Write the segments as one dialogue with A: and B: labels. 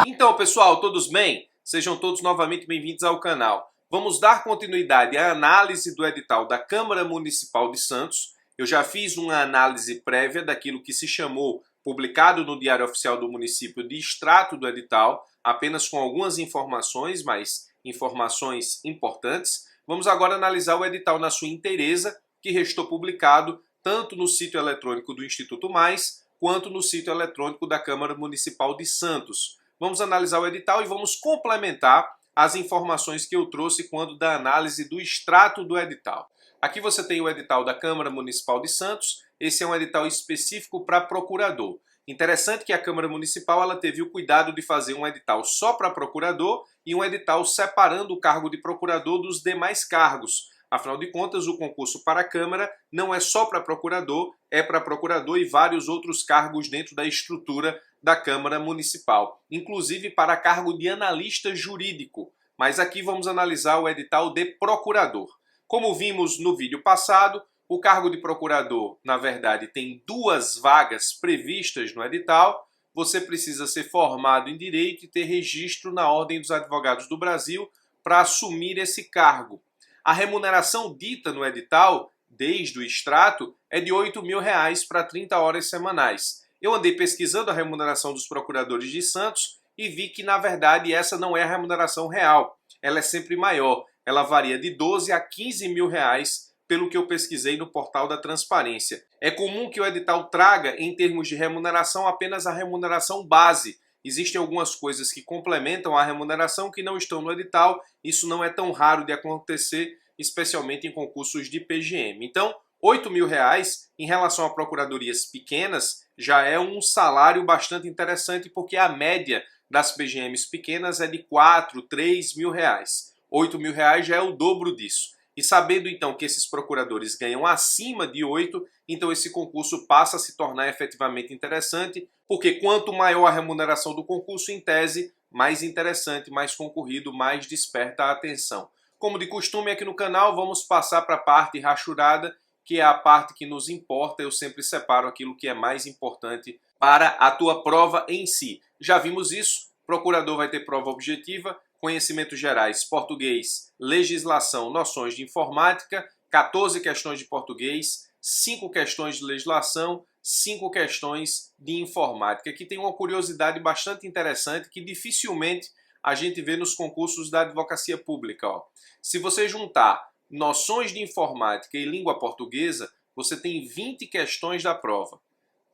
A: Então, pessoal, todos bem? Sejam todos novamente bem-vindos ao canal. Vamos dar continuidade à análise do edital da Câmara Municipal de Santos. Eu já fiz uma análise prévia daquilo que se chamou, publicado no Diário Oficial do Município, de extrato do edital, apenas com algumas informações, mas informações importantes. Vamos agora analisar o edital na sua inteireza, que restou publicado tanto no sítio eletrônico do Instituto Mais, quanto no sítio eletrônico da Câmara Municipal de Santos. Vamos analisar o edital e vamos complementar as informações que eu trouxe quando da análise do extrato do edital. Aqui você tem o edital da Câmara Municipal de Santos. Esse é um edital específico para procurador. Interessante que a Câmara Municipal ela teve o cuidado de fazer um edital só para procurador e um edital separando o cargo de procurador dos demais cargos. Afinal de contas, o concurso para a Câmara não é só para procurador, é para procurador e vários outros cargos dentro da estrutura da Câmara Municipal, inclusive para cargo de analista jurídico. Mas aqui vamos analisar o edital de procurador. Como vimos no vídeo passado, o cargo de procurador, na verdade, tem 2 vagas previstas no edital. Você precisa ser formado em Direito e ter registro na Ordem dos Advogados do Brasil para assumir esse cargo. A remuneração dita no edital, desde o extrato, é de R$ 8.000 para 30 horas semanais. Eu andei pesquisando a remuneração dos procuradores de Santos e vi que, na verdade, essa não é a remuneração real. Ela é sempre maior. Ela varia de 12 a 15 mil reais, pelo que eu pesquisei no portal da Transparência. É comum que o edital traga, em termos de remuneração, apenas a remuneração base. Existem algumas coisas que complementam a remuneração que não estão no edital. Isso não é tão raro de acontecer, especialmente em concursos de PGM. Então, R$ 8.000 em relação a procuradorias pequenas já é um salário bastante interessante, porque a média das PGMs pequenas é de R$ 4.000, R$ 3.000. R$ 8.000 já é o dobro disso. E sabendo então que esses procuradores ganham acima de 8, então esse concurso passa a se tornar efetivamente interessante, porque quanto maior a remuneração do concurso, em tese, mais interessante, mais concorrido, mais desperta a atenção. Como de costume aqui no canal, vamos passar para a parte rachurada, que é a parte que nos importa. Eu sempre separo aquilo que é mais importante para a tua prova em si. Já vimos isso, procurador vai ter prova objetiva, conhecimentos gerais, português, legislação, noções de informática, 14 questões de português, 5 questões de legislação, 5 questões de informática. Aqui tem uma curiosidade bastante interessante que dificilmente a gente vê nos concursos da advocacia pública. Se você juntar noções de informática e língua portuguesa, você tem 20 questões da prova.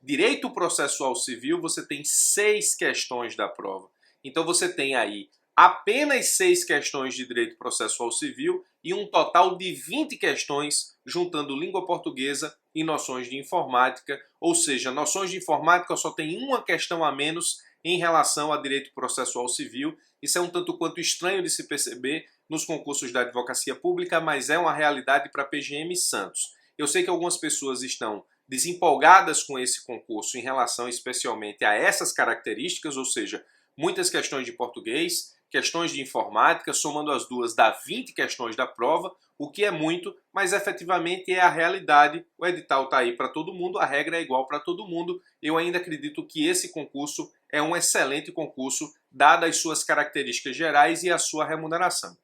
A: Direito processual civil, você tem 6 questões da prova. Então você tem aí apenas 6 questões de direito processual civil e um total de 20 questões juntando língua portuguesa e noções de informática, ou seja, noções de informática só tem uma questão a menos em relação a direito processual civil. Isso é um tanto quanto estranho de se perceber nos concursos da advocacia pública, mas é uma realidade para PGM Santos. Eu sei que algumas pessoas estão desempolgadas com esse concurso em relação especialmente a essas características, ou seja, muitas questões de português, questões de informática, somando as duas dá 20 questões da prova, o que é muito, mas efetivamente é a realidade. O edital está aí para todo mundo, a regra é igual para todo mundo. Eu ainda acredito que esse concurso é um excelente concurso, dadas as suas características gerais e a sua remuneração.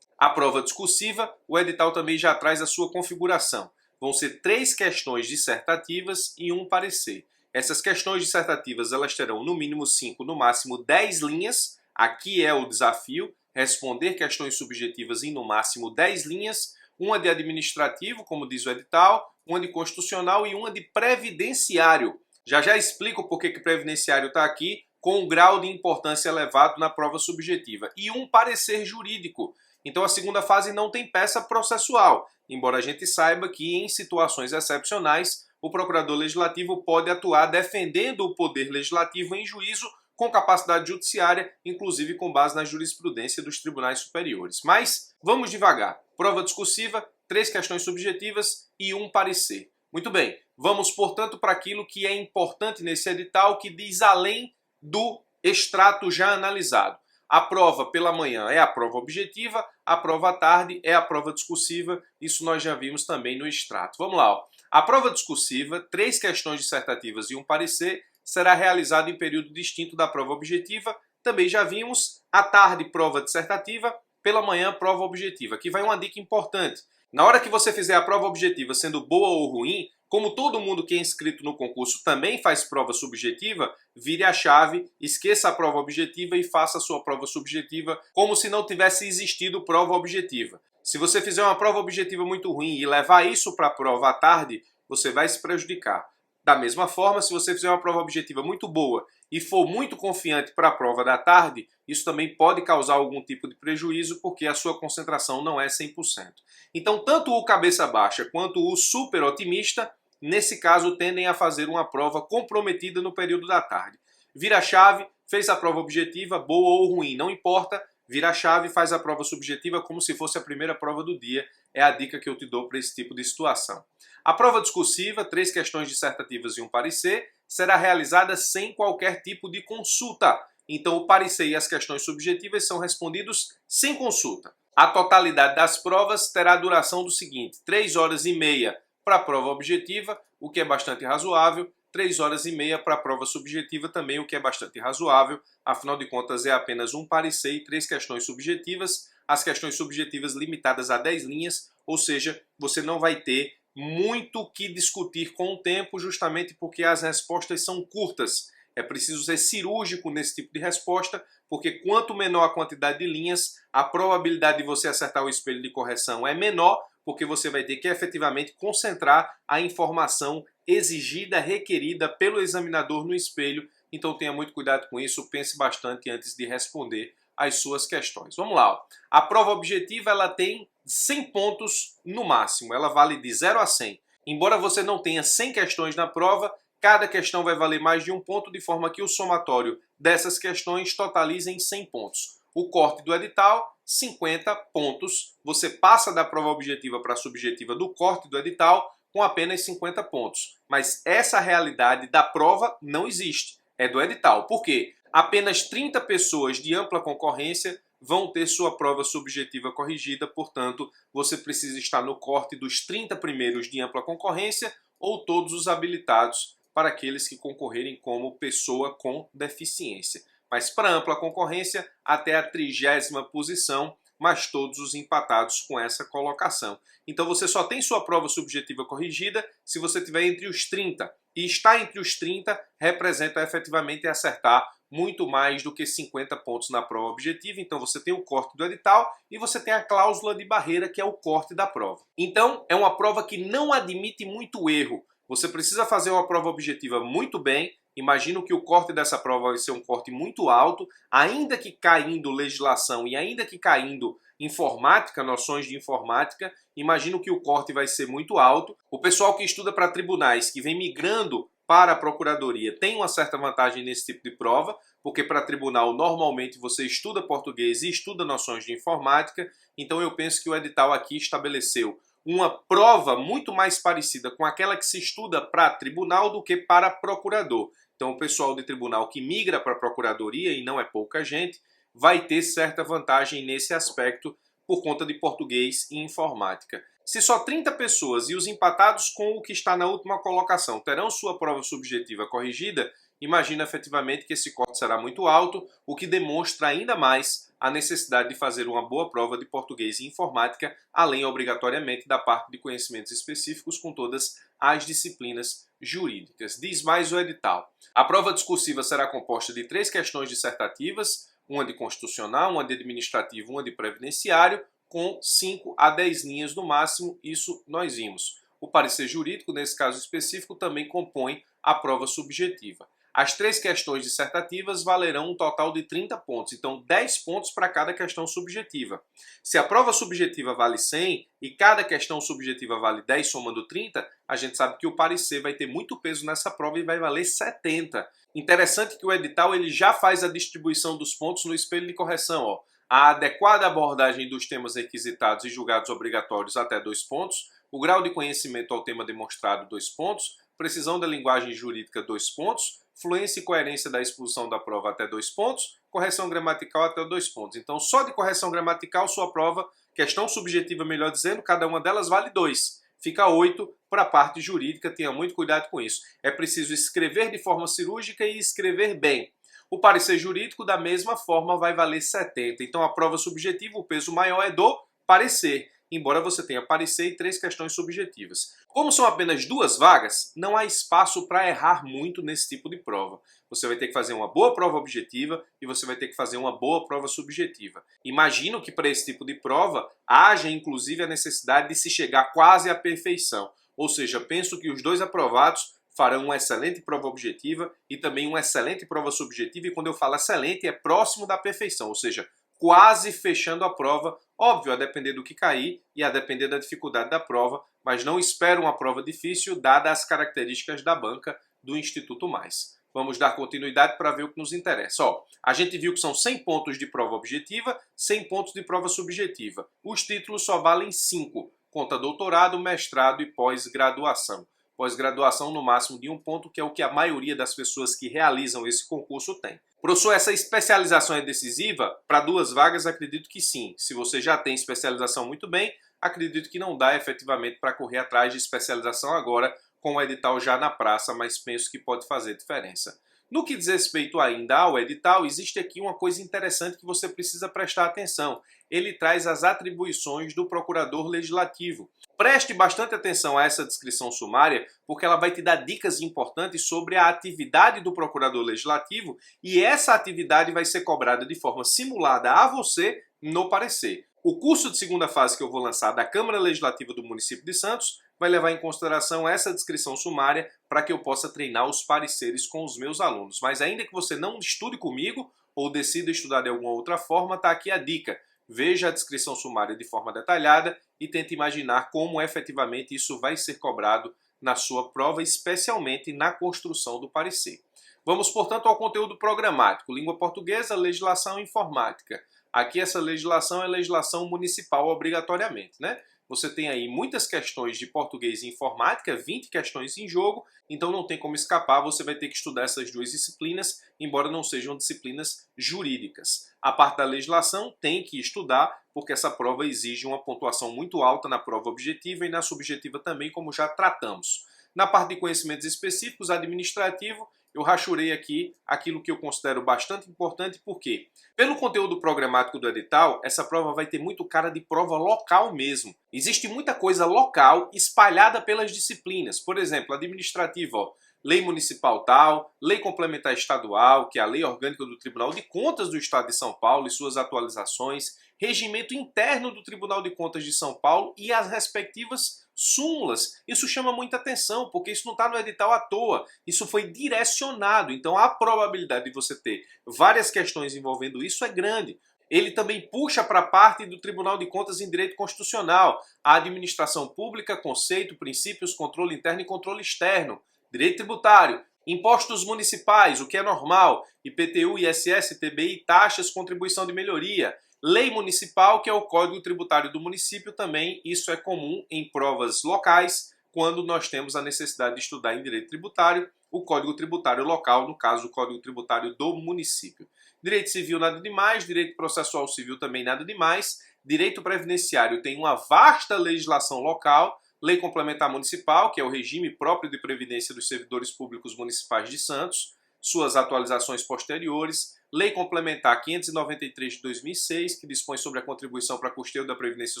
A: A prova discursiva, o edital também já traz a sua configuração. Vão ser 3 questões dissertativas e um parecer. Essas questões dissertativas elas terão no mínimo 5, no máximo 10 linhas. Aqui é o desafio, responder questões subjetivas em no máximo 10 linhas, uma de administrativo, como diz o edital, uma de constitucional e uma de previdenciário. Já explico por que previdenciário está aqui, com um grau de importância elevado na prova subjetiva. E um parecer jurídico. Então a segunda fase não tem peça processual, embora a gente saiba que em situações excepcionais o procurador legislativo pode atuar defendendo o poder legislativo em juízo com capacidade judiciária, inclusive com base na jurisprudência dos tribunais superiores. Mas vamos devagar. Prova discursiva, 3 questões subjetivas e um parecer. Muito bem, vamos, portanto, para aquilo que é importante nesse edital, que diz além do extrato já analisado. A prova pela manhã é a prova objetiva, a prova à tarde é a prova discursiva, isso nós já vimos também no extrato. Vamos lá. A prova discursiva, 3 questões dissertativas e um parecer, será realizado em período distinto da prova objetiva, Também já vimos, à tarde prova dissertativa, pela manhã prova objetiva. Aqui vai uma dica importante. Na hora que você fizer a prova objetiva sendo boa ou ruim, como todo mundo que é inscrito no concurso também faz prova subjetiva, vire a chave, esqueça a prova objetiva e faça a sua prova subjetiva como se não tivesse existido prova objetiva. Se você fizer uma prova objetiva muito ruim e levar isso para a prova à tarde, você vai se prejudicar. Da mesma forma, se você fizer uma prova objetiva muito boa e for muito confiante para a prova da tarde, isso também pode causar algum tipo de prejuízo porque a sua concentração não é 100%. Então, tanto o cabeça baixa quanto o super otimista, nesse caso, tendem a fazer uma prova comprometida no período da tarde. Vira a chave, fez a prova objetiva, boa ou ruim, não importa, vira a chave e faz a prova subjetiva como se fosse a primeira prova do dia. É a dica que eu te dou para esse tipo de situação. A prova discursiva, 3 questões dissertativas e um parecer, será realizada sem qualquer tipo de consulta. Então o parecer e as questões subjetivas são respondidos sem consulta. A totalidade das provas terá a duração do seguinte: 3 horas e meia para a prova objetiva, o que é bastante razoável, 3 horas e meia para a prova subjetiva também, o que é bastante razoável. Afinal de contas, é apenas um parecer e 3 questões subjetivas. As questões subjetivas limitadas a 10 linhas, ou seja, você não vai ter muito o que discutir com o tempo, justamente porque as respostas são curtas. É preciso ser cirúrgico nesse tipo de resposta, porque quanto menor a quantidade de linhas, a probabilidade de você acertar o espelho de correção é menor, porque você vai ter que efetivamente concentrar a informação exigida, requerida pelo examinador no espelho. Então tenha muito cuidado com isso, pense bastante antes de responder as suas questões. Vamos lá. A prova objetiva ela tem 100 pontos no máximo, ela vale de 0 a 100. Embora você não tenha 100 questões na prova, cada questão vai valer mais de um ponto, de forma que o somatório dessas questões totaliza em 100 pontos. O corte do edital, 50 pontos. Você passa da prova objetiva para a subjetiva do corte do edital com apenas 50 pontos. Mas essa realidade da prova não existe, é do edital. Por quê? Apenas 30 pessoas de ampla concorrência vão ter sua prova subjetiva corrigida, portanto, você precisa estar no corte dos 30 primeiros de ampla concorrência ou todos os habilitados para aqueles que concorrerem como pessoa com deficiência. Mas para ampla concorrência, até a 30ª posição, mas todos os empatados com essa colocação. Então você só tem sua prova subjetiva corrigida se você estiver entre os 30. E estar entre os 30 representa efetivamente acertar muito mais do que 50 pontos na prova objetiva. Então você tem o corte do edital e você tem a cláusula de barreira, que é o corte da prova. Então é uma prova que não admite muito erro. Você precisa fazer uma prova objetiva muito bem. Imagino que o corte dessa prova vai ser um corte muito alto, ainda que caindo legislação e ainda que caindo informática, noções de informática, imagino que o corte vai ser muito alto. O pessoal que estuda para tribunais, que vem migrando para a procuradoria, tem uma certa vantagem nesse tipo de prova, porque para tribunal normalmente você estuda português e estuda noções de informática, então eu penso que o edital aqui estabeleceu uma prova muito mais parecida com aquela que se estuda para tribunal do que para procurador. Então o pessoal de tribunal que migra para a procuradoria, e não é pouca gente, vai ter certa vantagem nesse aspecto por conta de português e informática. Se só 30 pessoas e os empatados com o que está na última colocação terão sua prova subjetiva corrigida, imagina efetivamente que esse corte será muito alto, o que demonstra ainda mais a necessidade de fazer uma boa prova de português e informática, além obrigatoriamente da parte de conhecimentos específicos com todas as disciplinas jurídicas. Diz mais o edital. A prova discursiva será composta de 3 questões dissertativas, uma de constitucional, uma de administrativo, uma de previdenciário, com 5 a 10 linhas no máximo, isso nós vimos. O parecer jurídico, nesse caso específico, também compõe a prova subjetiva. As 3 questões dissertativas valerão um total de 30 pontos, então 10 pontos para cada questão subjetiva. Se a prova subjetiva vale 100 e cada questão subjetiva vale 10 somando 30, a gente sabe que o parecer vai ter muito peso nessa prova e vai valer 70. Interessante que o edital ele já faz a distribuição dos pontos no espelho de correção. Ó. A adequada abordagem dos temas requisitados e julgados obrigatórios até 2 pontos, o grau de conhecimento ao tema demonstrado 2 pontos, precisão da linguagem jurídica 2 pontos, fluência e coerência da exposição da prova até 2 pontos, correção gramatical até 2 pontos. Então, só de correção gramatical, sua prova, questão subjetiva, melhor dizendo, cada uma delas vale 2. Fica 8 para a parte jurídica, tenha muito cuidado com isso. É preciso escrever de forma cirúrgica e escrever bem. O parecer jurídico, da mesma forma, vai valer 70. Então, a prova subjetiva, o peso maior é do parecer, embora você tenha parecer e 3 questões subjetivas. Como são apenas 2 vagas, não há espaço para errar muito nesse tipo de prova. Você vai ter que fazer uma boa prova objetiva e você vai ter que fazer uma boa prova subjetiva. Imagino que para esse tipo de prova haja inclusive a necessidade de se chegar quase à perfeição. Ou seja, penso que os 2 aprovados farão uma excelente prova objetiva e também uma excelente prova subjetiva, e quando eu falo excelente é próximo da perfeição, ou seja, quase fechando a prova, óbvio, a depender do que cair e a depender da dificuldade da prova, mas não espero uma prova difícil, dadas as características da banca do Instituto Mais. Vamos dar continuidade para ver o que nos interessa. Ó, a gente viu que são 100 pontos de prova objetiva, 100 pontos de prova subjetiva. Os títulos só valem 5, conta doutorado, mestrado e pós-graduação. Pós-graduação no máximo de 1 ponto, que é o que a maioria das pessoas que realizam esse concurso tem. Professor, essa especialização é decisiva? Para 2 vagas, acredito que sim. Se você já tem especialização, muito bem. Acredito que não dá efetivamente para correr atrás de especialização agora, com o edital já na praça, mas penso que pode fazer diferença. No que diz respeito ainda ao edital, existe aqui uma coisa interessante que você precisa prestar atenção. Ele traz as atribuições do procurador legislativo. Preste bastante atenção a essa descrição sumária, porque ela vai te dar dicas importantes sobre a atividade do procurador legislativo, e essa atividade vai ser cobrada de forma simulada a você no parecer. O curso de segunda fase que eu vou lançar da Câmara Legislativa do município de Santos vai levar em consideração essa descrição sumária para que eu possa treinar os pareceres com os meus alunos. Mas ainda que você não estude comigo ou decida estudar de alguma outra forma, está aqui a dica. Veja a descrição sumária de forma detalhada e tente imaginar como efetivamente isso vai ser cobrado na sua prova, especialmente na construção do parecer. Vamos, portanto, ao conteúdo programático. Língua portuguesa, legislação e informática. Aqui essa legislação é legislação municipal obrigatoriamente, né? Você tem aí muitas questões de português e informática, 20 questões em jogo, então não tem como escapar, você vai ter que estudar essas 2 disciplinas, embora não sejam disciplinas jurídicas. A parte da legislação tem que estudar, porque essa prova exige uma pontuação muito alta na prova objetiva e na subjetiva também, como já tratamos. Na parte de conhecimentos específicos, administrativo, eu rachurei aqui aquilo que eu considero bastante importante, porque pelo conteúdo programático do edital, essa prova vai ter muito cara de prova local mesmo. Existe muita coisa local espalhada pelas disciplinas. Por exemplo, administrativa, ó, lei municipal tal, lei complementar estadual, que é a lei orgânica do Tribunal de Contas do Estado de São Paulo e suas atualizações, regimento interno do Tribunal de Contas de São Paulo e as respectivas súmulas. Isso chama muita atenção, porque isso não está no edital à toa, isso foi direcionado, então a probabilidade de você ter várias questões envolvendo isso é grande. Ele também puxa para a parte do Tribunal de Contas em Direito Constitucional, a administração pública, conceito, princípios, controle interno e controle externo, direito tributário, impostos municipais, o que é normal, IPTU, ISS, TBI, taxas, contribuição de melhoria, lei municipal, que é o Código Tributário do município também, isso é comum em provas locais, quando nós temos a necessidade de estudar em direito tributário, o Código Tributário local, no caso o Código Tributário do município. Direito civil nada demais, direito processual civil também nada demais, direito previdenciário tem uma vasta legislação local, lei complementar municipal, que é o regime próprio de previdência dos servidores públicos municipais de Santos, suas atualizações posteriores, Lei Complementar 593 de 2006, que dispõe sobre a contribuição para custeio da Previdência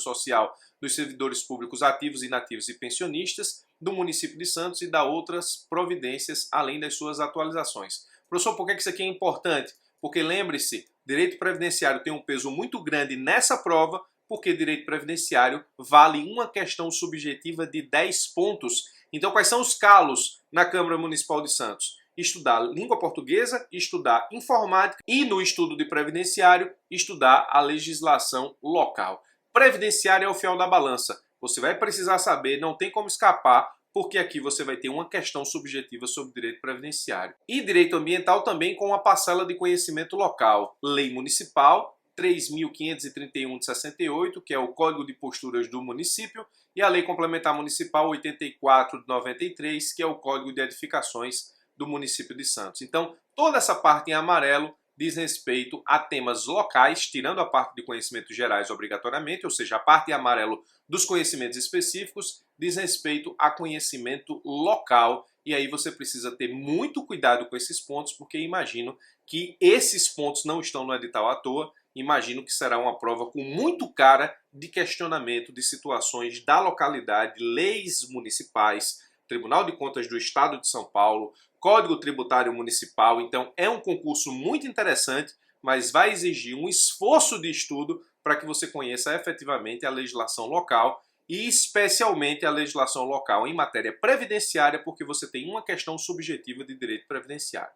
A: Social dos servidores públicos ativos, inativos e pensionistas do município de Santos, e dá outras providências além das suas atualizações. Professor, por que isso aqui é importante? Porque lembre-se, direito previdenciário tem um peso muito grande nessa prova, porque direito previdenciário vale uma questão subjetiva de 10 pontos. Então, quais são os calos na Câmara Municipal de Santos? Estudar língua portuguesa, estudar informática e, no estudo de previdenciário, estudar a legislação local. Previdenciário é o fiel da balança. Você vai precisar saber, não tem como escapar, porque aqui você vai ter uma questão subjetiva sobre direito previdenciário. E direito ambiental também com uma parcela de conhecimento local. Lei municipal 3.531 de 68, que é o Código de Posturas do município, e a Lei Complementar Municipal 84 de 93, que é o Código de Edificações do município de Santos. Então, toda essa parte em amarelo diz respeito a temas locais, tirando a parte de conhecimentos gerais obrigatoriamente, ou seja, a parte em amarelo dos conhecimentos específicos diz respeito a conhecimento local, e aí você precisa ter muito cuidado com esses pontos, porque imagino que esses pontos não estão no edital à toa. Imagino que será uma prova com muito cara de questionamento de situações da localidade, leis municipais, Tribunal de Contas do Estado de São Paulo, Código Tributário Municipal. Então é um concurso muito interessante, mas vai exigir um esforço de estudo para que você conheça efetivamente a legislação local e especialmente a legislação local em matéria previdenciária, porque você tem uma questão subjetiva de direito previdenciário.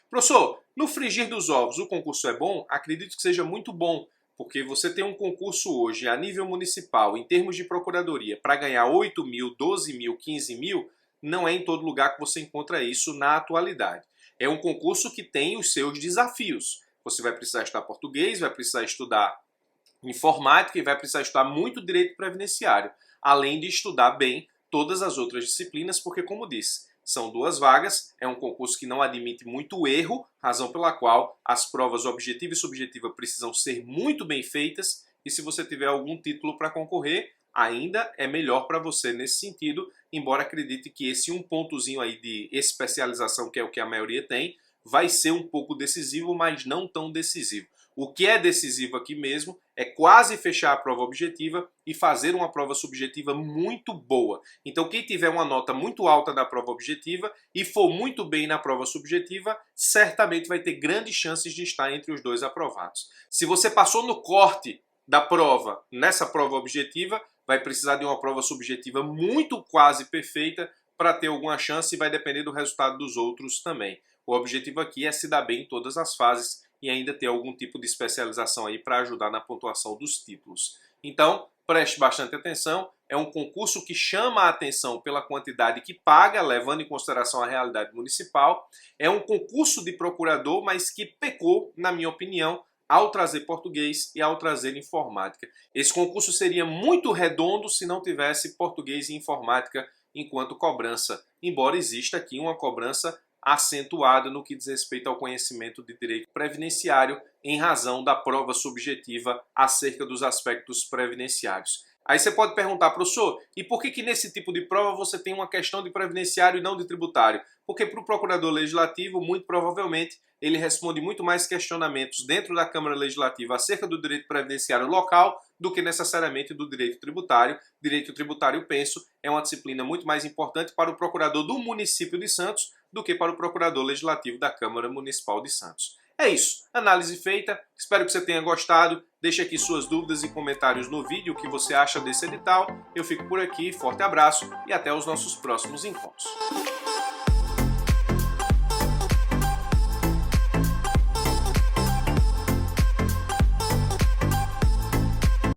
A: Professor, no frigir dos ovos, o concurso é bom? Acredito que seja muito bom, porque você tem um concurso hoje a nível municipal, em termos de procuradoria, para ganhar 8 mil, 12 mil, 15 mil, não é em todo lugar que você encontra isso na atualidade. É um concurso que tem os seus desafios. Você vai precisar estudar português, vai precisar estudar informática e vai precisar estudar muito direito previdenciário, além de estudar bem todas as outras disciplinas, porque, como disse, são 2 vagas, é um concurso que não admite muito erro, razão pela qual as provas objetiva e subjetiva precisam ser muito bem feitas, e se você tiver algum título para concorrer, ainda é melhor para você nesse sentido, embora acredite que esse um pontozinho aí de especialização, que é o que a maioria tem, vai ser um pouco decisivo, mas não tão decisivo. O que é decisivo aqui mesmo é quase fechar a prova objetiva e fazer uma prova subjetiva muito boa. Então quem tiver uma nota muito alta na prova objetiva e for muito bem na prova subjetiva, certamente vai ter grandes chances de estar entre os 2 aprovados. Se você passou no corte da prova, nessa prova objetiva, vai precisar de uma prova subjetiva muito quase perfeita para ter alguma chance e vai depender do resultado dos outros também. O objetivo aqui é se dar bem em todas as fases e ainda ter algum tipo de especialização aí para ajudar na pontuação dos títulos. Então, preste bastante atenção, é um concurso que chama a atenção pela quantidade que paga, levando em consideração a realidade municipal. É um concurso de procurador, mas que pecou, na minha opinião, ao trazer português e ao trazer informática. Esse concurso seria muito redondo se não tivesse português e informática enquanto cobrança, embora exista aqui uma cobrança acentuada no que diz respeito ao conhecimento de direito previdenciário em razão da prova subjetiva acerca dos aspectos previdenciários. Aí você pode perguntar, professor, e por que nesse tipo de prova você tem uma questão de previdenciário e não de tributário? Porque para o procurador legislativo, muito provavelmente, ele responde muito mais questionamentos dentro da Câmara Legislativa acerca do direito previdenciário local do que necessariamente do direito tributário. Direito tributário, penso, é uma disciplina muito mais importante para o procurador do município de Santos do que para o procurador legislativo da Câmara Municipal de Santos. É isso, análise feita, espero que você tenha gostado, deixe aqui suas dúvidas e comentários no vídeo, o que você acha desse edital. Eu fico por aqui, forte abraço e até os nossos próximos encontros.